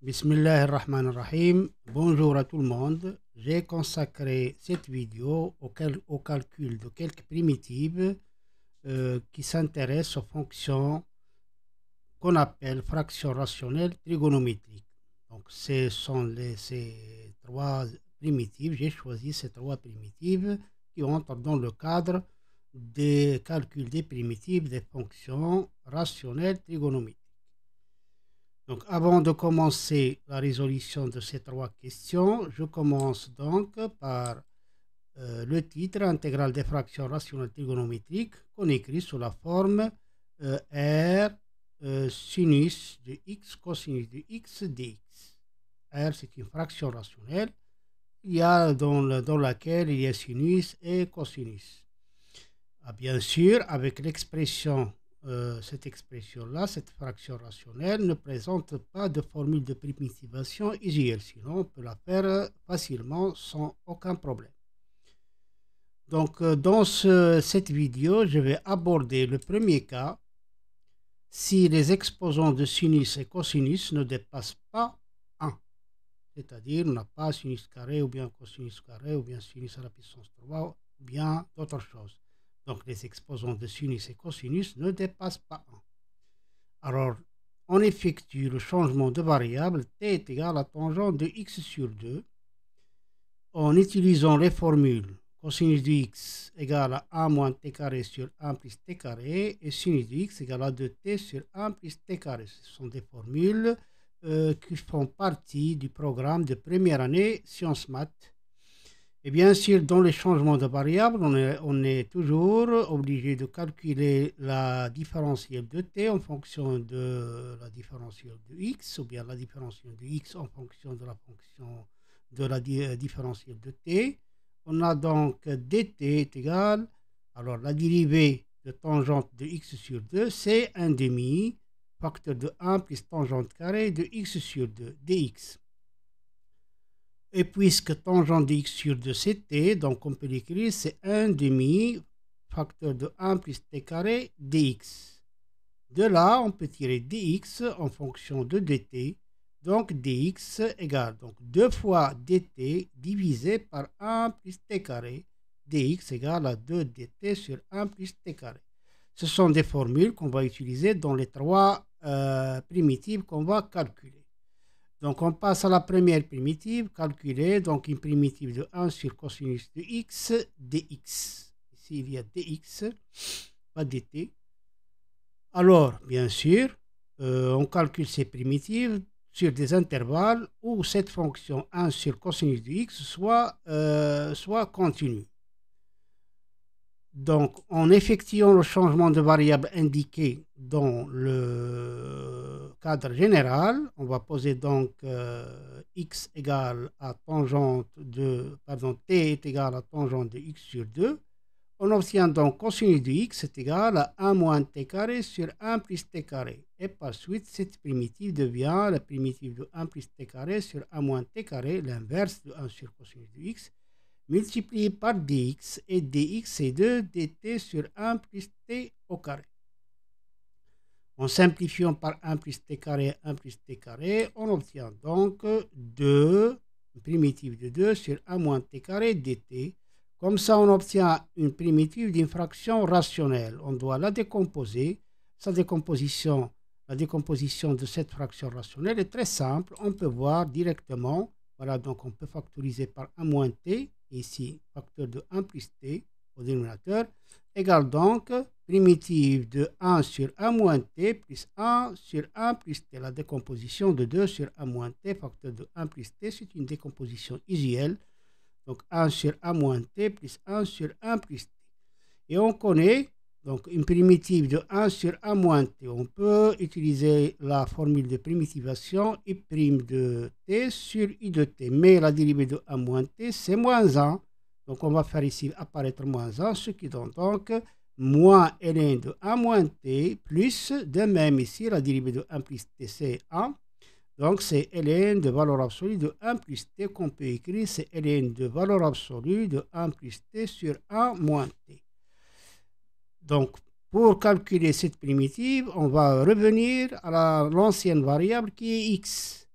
Bismillahirrahmanirrahim. Bonjour à tout le monde. J'ai consacré cette vidéo au calcul de quelques primitives qui s'intéressent aux fonctions qu'on appelle fractions rationnelles trigonométriques. Donc, ces trois primitives. J'ai choisi ces trois primitives qui entrent dans le cadre des calculs des primitives des fonctions rationnelles trigonométriques. Donc, avant de commencer la résolution de ces trois questions, je commence donc par le titre intégrale des fractions rationnelles trigonométriques qu'on écrit sous la forme R sinus de x cosinus de x dx. R, c'est une fraction rationnelle dans laquelle il y a sinus et cosinus. Bien sûr, avec l'expression cette expression-là, cette fraction rationnelle, ne présente pas de formule de primitivation usuelle, sinon on peut la faire facilement sans aucun problème. Donc, dans cette vidéo, je vais aborder le premier cas si les exposants de sinus et cosinus ne dépassent pas 1. C'est-à-dire, on n'a pas sinus carré ou bien cosinus carré ou bien sinus à la puissance 3 ou bien d'autres choses. Donc, les exposants de sinus et cosinus ne dépassent pas 1. Alors, on effectue le changement de variable t est égal à tangente de x sur 2 en utilisant les formules cosinus de x égale à 1 moins t carré sur 1 plus t carré et sinus de x égale à 2t sur 1 plus t carré. Ce sont des formules qui font partie du programme de première année Sciences Maths. Et bien sûr, dans les changements de variables, on est toujours obligé de calculer la différentielle de t en fonction de la différentielle de x, ou bien la différentielle de x en fonction de la fonction de la différentielle de t. On a donc dt est égal, alors la dérivée de tangente de x sur 2, c'est 1 demi, facteur de 1 plus tangente carrée de x sur 2, dx. Et puisque tangente de x sur 2 c'est t, donc on peut l'écrire, c'est 1 demi facteur de 1 plus t carré dx. De là, on peut tirer dx en fonction de dt. Donc dx égale donc 2 fois dt divisé par 1 plus t carré. Dx égale à 2 dt sur 1 plus t carré. Ce sont des formules qu'on va utiliser dans les trois primitives qu'on va calculer. Donc, on passe à la première primitive, calculer donc une primitive de 1 sur cosinus de x dx. Ici, il y a dx, pas dt. Alors, bien sûr, on calcule ces primitives sur des intervalles où cette fonction 1 sur cosinus de x soit continue. Donc, en effectuant le changement de variable indiqué dans le cadre général, on va poser donc x égale à tangente de, t est égal à tangente de x sur 2. On obtient donc cosinus de x est égal à 1 moins t carré sur 1 plus t carré. Et par suite, cette primitive devient la primitive de 1 plus t carré sur 1 moins t carré, l'inverse de 1 sur cosinus de x, multiplié par dx, et dx c'est 2 dt sur 1 plus t au carré. En simplifiant par 1 plus t carré, 1 plus t carré, on obtient donc 2, une primitive de 2 sur 1 moins t carré dt. Comme ça, on obtient une primitive d'une fraction rationnelle. On doit la décomposer. La décomposition de cette fraction rationnelle est très simple. On peut voir directement. Voilà, donc on peut factoriser par 1 moins t. Ici, facteur de 1 plus t au dénominateur, égale donc primitive de 1 sur 1 moins t plus 1 sur 1 plus t. La décomposition de 2 sur 1 moins t, facteur de 1 plus t, c'est une décomposition usuelle. Donc 1 sur 1 moins t plus 1 sur 1 plus t. Et on connaît donc une primitive de 1 sur 1 moins t. On peut utiliser la formule de primitivation i' de t sur i de t. Mais la dérivée de 1 moins t, c'est moins 1. Donc on va faire ici apparaître moins 1, ce qui donne donc moins ln de 1 moins t plus, de même ici, la dérivée de 1 plus t, c'est 1. Donc c'est ln de valeur absolue de 1 plus t qu'on peut écrire, c'est ln de valeur absolue de 1 plus t sur 1 moins t. Donc pour calculer cette primitive, on va revenir à l'ancienne variable qui est x.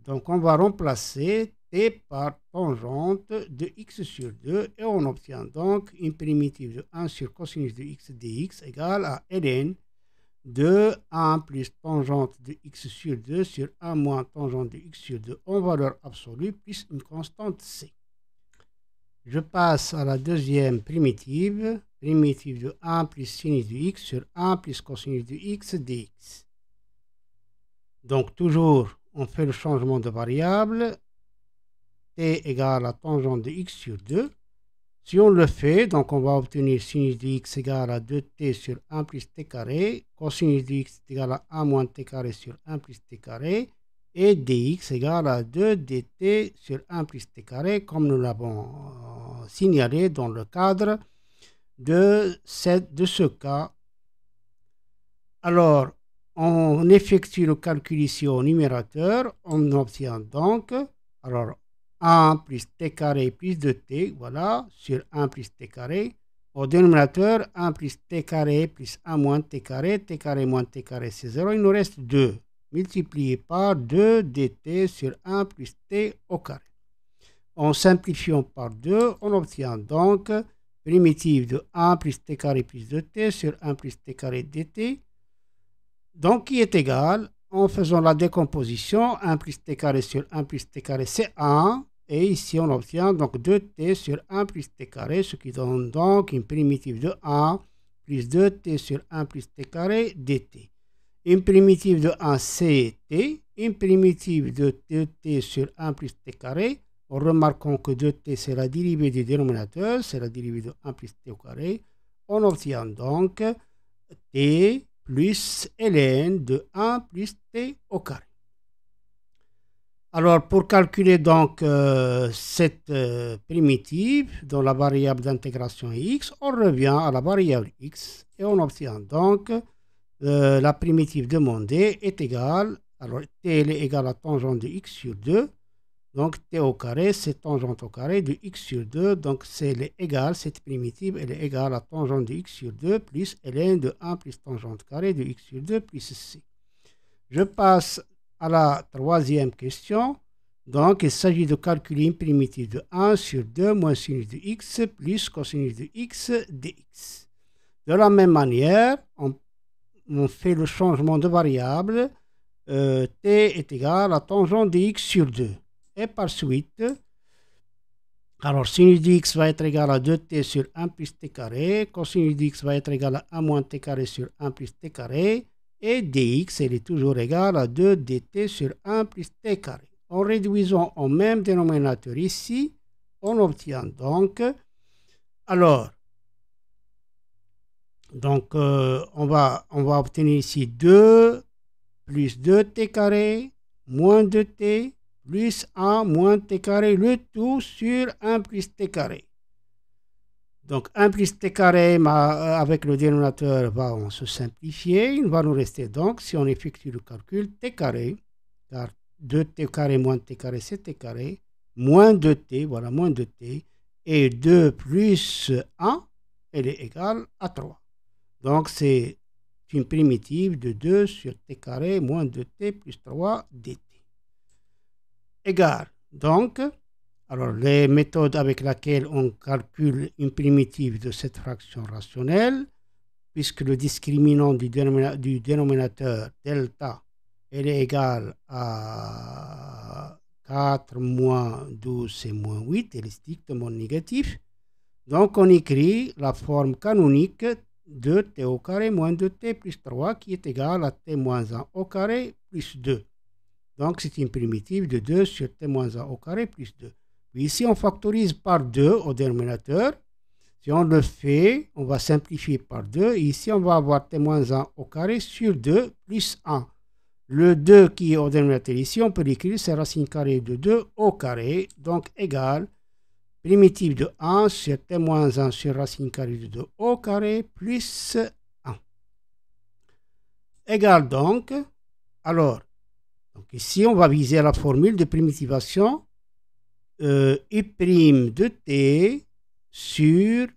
Donc, on va remplacer t par tangente de x sur 2 et on obtient donc une primitive de 1 sur cosinus de x dx égale à ln de 1 plus tangente de x sur 2 sur 1 moins tangente de x sur 2 en valeur absolue plus une constante c. Je passe à la deuxième primitive, primitive de 1 plus sinus de x sur 1 plus cosinus de x dx. Donc toujours, on fait le changement de variable, t égale à tangente de x sur 2. Si on le fait, donc on va obtenir sinus de x égale à 2t sur 1 plus t carré, cosinus de x égale à 1 moins t carré sur 1 plus t carré, et dx égale à 2 dt sur 1 plus t carré, comme nous l'avons signalé dans le cadre de ce cas. Alors, on effectue le calcul ici au numérateur, on obtient donc, alors 1 plus t carré plus 2t, voilà, sur 1 plus t carré. Au dénominateur, 1 plus t carré plus 1 moins t carré moins t carré, c'est 0. Il nous reste 2, multiplié par 2 dt sur 1 plus t au carré. En simplifiant par 2, on obtient donc primitive de 1 plus t carré plus 2t sur 1 plus t carré dt, donc qui est égal, en faisant la décomposition, 1 plus t carré sur 1 plus t carré, c'est 1. Et ici, on obtient donc 2t sur 1 plus t carré, ce qui donne donc une primitive de 1 plus 2t sur 1 plus t carré dt. Une primitive de 1, c'est t. Une primitive de 2t sur 1 plus t carré. En remarquant que 2t, c'est la dérivée du dénominateur, c'est la dérivée de 1 plus t au carré. On obtient donc t plus ln de 1 plus t au carré. Alors, pour calculer donc cette primitive dans la variable d'intégration x, on revient à la variable x et on obtient donc la primitive demandée est égale, alors t est égale à tangente de x sur 2, donc t au carré, c'est tangente au carré de x sur 2, donc c'est égal, cette primitive, elle est égale à tangente de x sur 2 plus ln de 1 plus tangente carré de x sur 2 plus c. Je passe à la troisième question. Donc, il s'agit de calculer une primitive de 1 sur 2 moins sinus de x plus cosinus de x dx. De la même manière, on fait le changement de variable. T est égal à tangente de x sur 2. Et par suite, alors sinus de x va être égal à 2t sur 1 plus t carré, cosinus de x va être égal à 1 moins t carré sur 1 plus t carré, et dx, elle est toujours égale à 2 dt sur 1 plus t carré. En réduisant au même dénominateur ici, on obtient donc, alors, donc on va obtenir ici 2 plus 2t carré moins 2t plus 1 moins t carré, le tout sur 1 plus t carré. Donc 1 plus t carré avec le dénominateur va se simplifier. Il va nous rester donc, si on effectue le calcul, t carré, car 2t carré moins t carré, c'est t carré, moins 2t, voilà, moins 2t, et 2 plus 1, elle est égale à 3. Donc c'est une primitive de 2 sur t carré moins 2t plus 3 dt. Égale, donc, alors les méthodes avec lesquelles on calcule une primitive de cette fraction rationnelle, puisque le discriminant du dénominateur delta, elle est égale à 4 moins 12, c'est moins 8, elle est strictement négative. Donc on écrit la forme canonique de t au carré moins 2t plus 3 qui est égale à t moins 1 au carré plus 2. Donc c'est une primitive de 2 sur t moins 1 au carré plus 2. Puis ici on factorise par 2 au dénominateur. Si on le fait, on va simplifier par 2. Ici on va avoir t moins 1 au carré sur 2 plus 1. Le 2 qui est au dénominateur ici, on peut l'écrire, c'est racine carrée de 2 au carré, donc égal primitive de 1 sur t moins 1 sur racine carrée de 2 au carré plus 1. Égal donc, alors, donc ici on va viser la formule de primitivation u' de t sur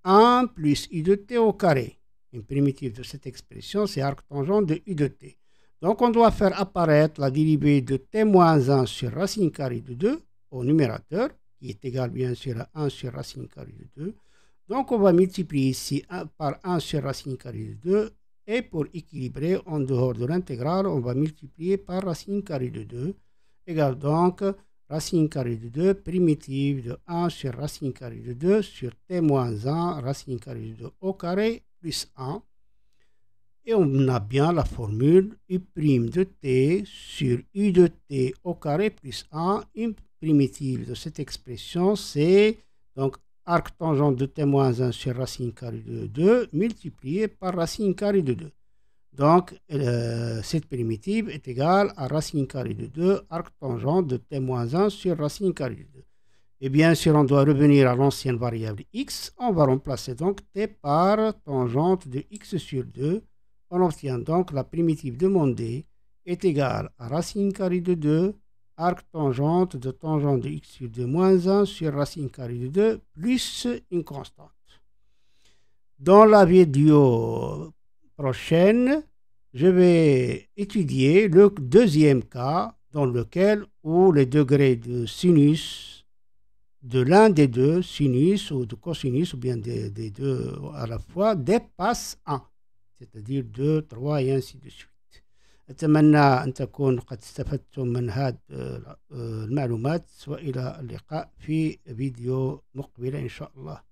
1 plus u de t au carré. Une primitive de cette expression, c'est arc tangent de u de t. Donc, on doit faire apparaître la dérivée de t-1 sur racine carrée de 2 au numérateur, qui est égal bien sûr à 1 sur racine carrée de 2. Donc, on va multiplier ici par 1 sur racine carrée de 2. Et pour équilibrer, en dehors de l'intégrale, on va multiplier par racine carrée de 2. Égale donc racine carrée de 2 primitive de 1 sur racine carrée de 2 sur t-1 racine carrée de 2 au carré plus 1. Et on a bien la formule u' de t sur u de t au carré plus 1. Une primitive de cette expression, c'est donc arc tangent de t-1 sur racine carrée de 2 multiplié par racine carrée de 2. Donc, cette primitive est égale à racine carrée de 2, arc tangent de t-1 sur racine carrée de 2. Et bien sûr, on doit revenir à l'ancienne variable x. On va remplacer donc t par tangente de x sur 2. On obtient donc la primitive demandée est égale à racine carrée de 2, arc tangente de x sur 2 moins 1 sur racine carrée de 2 plus une constante. Dans la vidéo prochaine, je vais étudier le deuxième cas dans lequel où les degrés de sinus de l'un des deux, sinus ou de cosinus, ou bien des deux à la fois, dépassent 1, c'est-à-dire 2, 3 et ainsi de suite. أتمنى أن تكون قد استفدتم من هذه المعلومات، وإلى اللقاء في فيديو مقبل إن شاء الله.